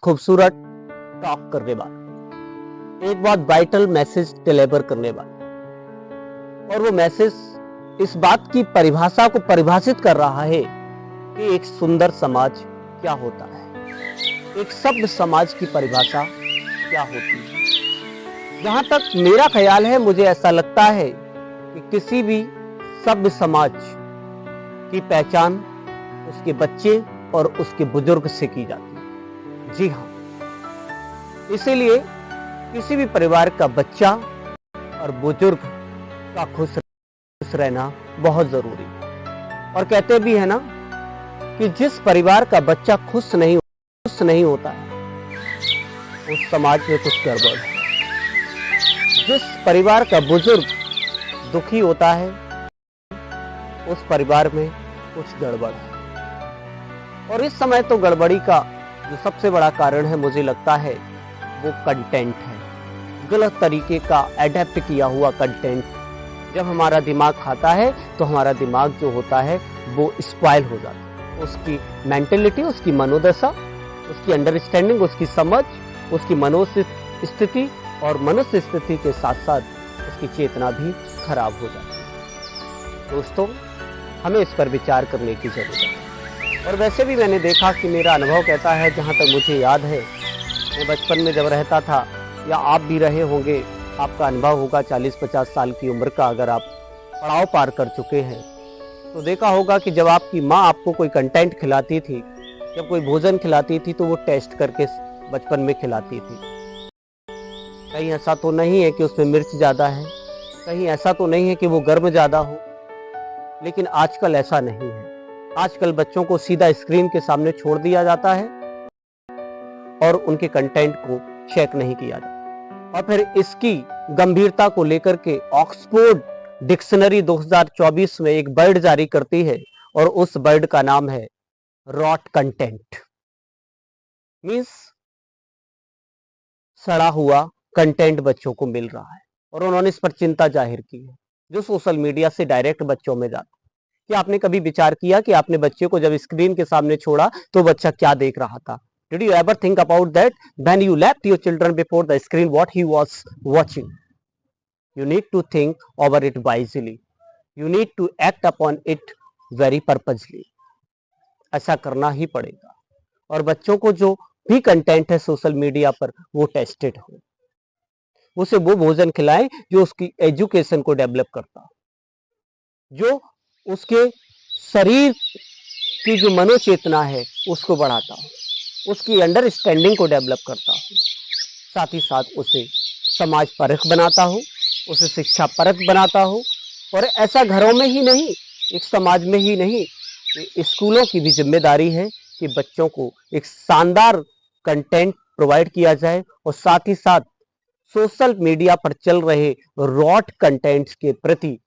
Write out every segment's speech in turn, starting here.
खूबसूरत टॉक करने वाला, एक बहुत वाइटल मैसेज डिलीवर करने वाला। और वो मैसेज इस बात की परिभाषा को परिभाषित कर रहा है कि एक सुंदर समाज क्या होता है, एक सभ्य समाज की परिभाषा क्या होती है। जहां तक मेरा ख्याल है, मुझे ऐसा लगता है कि किसी भी सभ्य समाज की पहचान उसके बच्चे और उसके बुजुर्ग से की जाती है। जी हाँ, इसीलिए किसी भी परिवार का बच्चा और बुजुर्ग का खुश रहना बहुत जरूरी है। और कहते भी है ना कि जिस परिवार का बच्चा खुश नहीं होता है, उस समाज में कुछ गड़बड़ है। जिस परिवार का बुजुर्ग दुखी होता है, उस परिवार में कुछ गड़बड़ है। और इस समय तो गड़बड़ी का जो सबसे बड़ा कारण है, मुझे लगता है वो कंटेंट है। गलत तरीके का एडेप्ट किया हुआ कंटेंट जब हमारा दिमाग खाता है तो हमारा दिमाग जो होता है वो स्पॉइल हो जाता है। उसकी मेंटेलिटी, उसकी मनोदशा, उसकी अंडरस्टैंडिंग, उसकी समझ, उसकी मनोस्थिति और मनुष्य स्थिति के साथ साथ उसकी चेतना भी खराब हो जाती है। दोस्तों, हमें इस पर विचार करने की जरूरत है। और वैसे भी मैंने देखा कि मेरा अनुभव कहता है, जहाँ तक मुझे याद है, मैं बचपन में जब रहता था, या आप भी रहे होंगे, आपका अनुभव होगा 40-50 साल की उम्र का, अगर आप पड़ाव पार कर चुके हैं तो देखा होगा कि जब आपकी माँ आपको कोई कंटेंट खिलाती थी, जब कोई भोजन खिलाती थी, तो वो टेस्ट करके बचपन में खिलाती थी। कहीं ऐसा तो नहीं है कि उसमें मिर्च ज्यादा है, कहीं ऐसा तो नहीं है कि वो गर्म ज्यादा हो, लेकिन आजकल ऐसा नहीं है। आजकल बच्चों को सीधा स्क्रीन के सामने छोड़ दिया जाता है और उनके कंटेंट को चेक नहीं किया जाता। और फिर इसकी गंभीरता को लेकर के ऑक्सफोर्ड डिक्शनरी 2024 में एक वर्ड जारी करती है, और उस वर्ड का नाम है रॉट कंटेंट। मींस सड़ा हुआ कंटेंट बच्चों को मिल रहा है। और उन्होंने इस पर चिंता जाहिर की है, जो सोशल मीडिया से डायरेक्ट बच्चों में जाता है। कि आपने कभी विचार किया कि आपने बच्चे को जब स्क्रीन के सामने छोड़ा तो बच्चा क्या देख रहा था? Did you ever think about that when you left your children before the screen, what he was watching? You need to think over it wisely. You need to act upon it very purposely. ऐसा करना ही पड़ेगा। और बच्चों को जो भी content है social media पर, वो टेस्टेड हो। उसे वो भोजन खिलाएं जो उसकी एजुकेशन को डेवलप करता हो, जो उसके शरीर की जो मनोचेतना है उसको बढ़ाता हो, उसकी अंडरस्टैंडिंग को डेवलप करता हो, साथ ही साथ उसे समाज परख बनाता हो, उसे शिक्षा परख बनाता हो। और ऐसा घरों में ही नहीं, एक समाज में ही नहीं, स्कूलों की भी जिम्मेदारी है कि बच्चों को एक शानदार कंटेंट प्रोवाइड किया जाए, और साथ ही साथ सोशल मीडिया पर चल रहे रॉट कंटेंट्स के प्रति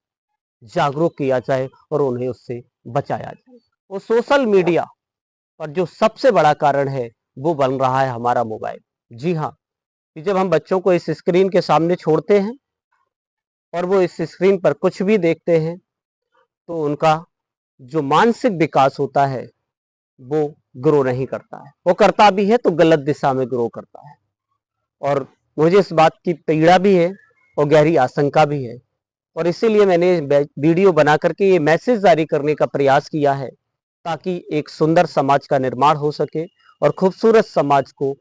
जागरूक किया जाए और उन्हें उससे बचाया जाए। और सोशल मीडिया पर जो सबसे बड़ा कारण है वो बन रहा है हमारा मोबाइल। जी हाँ, कि जब हम बच्चों को इस स्क्रीन के सामने छोड़ते हैं और वो इस स्क्रीन पर कुछ भी देखते हैं, तो उनका जो मानसिक विकास होता है वो ग्रो नहीं करता है। वो करता भी है तो गलत दिशा में ग्रो करता है। और मुझे इस बात की पीड़ा भी है और गहरी आशंका भी है, और इसीलिए मैंने वीडियो बना करके ये मैसेज जारी करने का प्रयास किया है, ताकि एक सुंदर समाज का निर्माण हो सके और खूबसूरत समाज को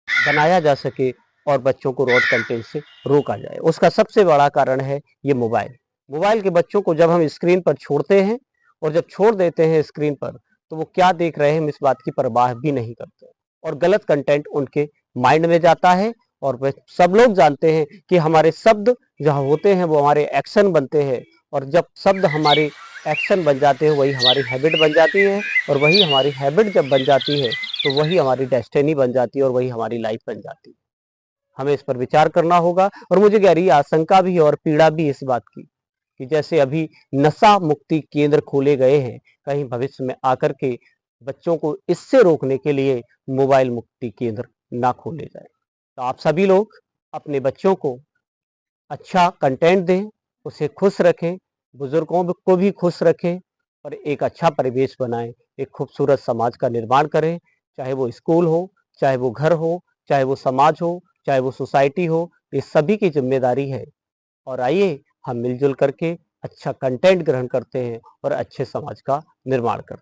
बनाया जा सके और बच्चों को रॉट कंटेंट से रोका जाए। उसका सबसे बड़ा कारण है ये मोबाइल के बच्चों को जब हम स्क्रीन पर छोड़ते हैं, और जब छोड़ देते हैं स्क्रीन पर, तो वो क्या देख रहे हैं हम इस बात की परवाह भी नहीं करते, और गलत कंटेंट उनके माइंड में जाता है। और वे सब लोग जानते हैं कि हमारे शब्द जहाँ होते हैं वो हमारे एक्शन बनते हैं, और जब शब्द हमारे एक्शन बन जाते हैं वही हमारी हैबिट बन जाती है, और वही हमारी हैबिट जब बन जाती है तो वही हमारी डेस्टिनी बन जाती है और वही हमारी लाइफ बन जाती है। हमें इस पर विचार करना होगा। और मुझे गहरी आशंका भी है और पीड़ा भी इस बात की कि जैसे अभी नशा मुक्ति केंद्र खोले गए हैं, कहीं भविष्य में आकर के बच्चों को इससे रोकने के लिए मोबाइल मुक्ति केंद्र ना खोले जाए। तो आप सभी लोग अपने बच्चों को अच्छा कंटेंट दें, उसे खुश रखें, बुजुर्गों को भी खुश रखें, और एक अच्छा परिवेश बनाएं, एक खूबसूरत समाज का निर्माण करें, चाहे वो स्कूल हो, चाहे वो घर हो, चाहे वो समाज हो, चाहे वो सोसाइटी हो, ये सभी की जिम्मेदारी है। और आइए हम मिलजुल करके अच्छा कंटेंट ग्रहण करते हैं और अच्छे समाज का निर्माण करते हैं।